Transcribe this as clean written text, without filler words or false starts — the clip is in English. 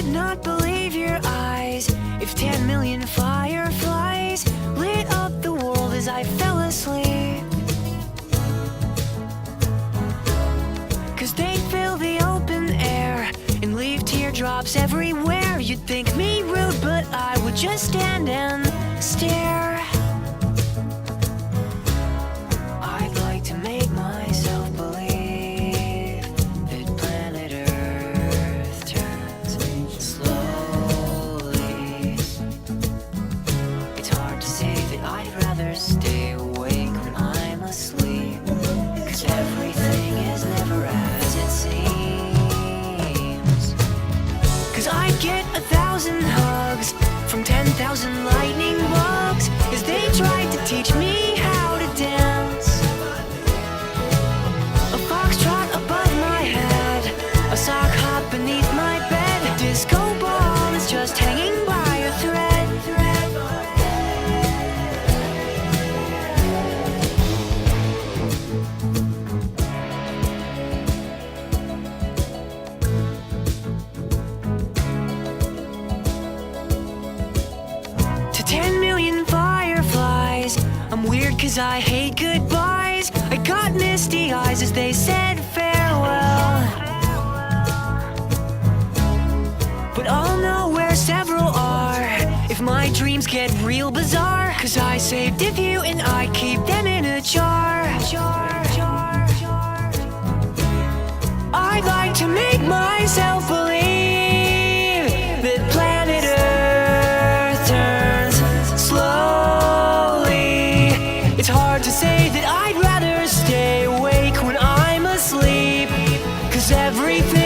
not believe your eyes if 10 million fireflies lit up the world as I fell asleep. 'Cause they fill the open air and leave teardrops everywhere. You'd think me rude, but I would just stand and stare. I'd like to make myself believe that planet Earth turns slowly. It's hard to say that I'd rather stay awake when I'm asleep, 'cause everything is never as it seems. 'Cause I'd get 1,000 hugs from 10,000 lightning bugs as they tried to teach me how to dance. A foxtrot above my head, a sock hop beneath my bed, disco ball is just hanging by a thread. 10 million fireflies. I'm weird 'cause I hate goodbyes. I got misty eyes as they said farewell. But I'll know where several are if my dreams get real bizarre, 'cause I saved a few and I keep them in a jar. I'd like to make myself believe that planet Earth turns slowly. It's hard to say that I'd rather stay awake when I'm asleep, 'cause everything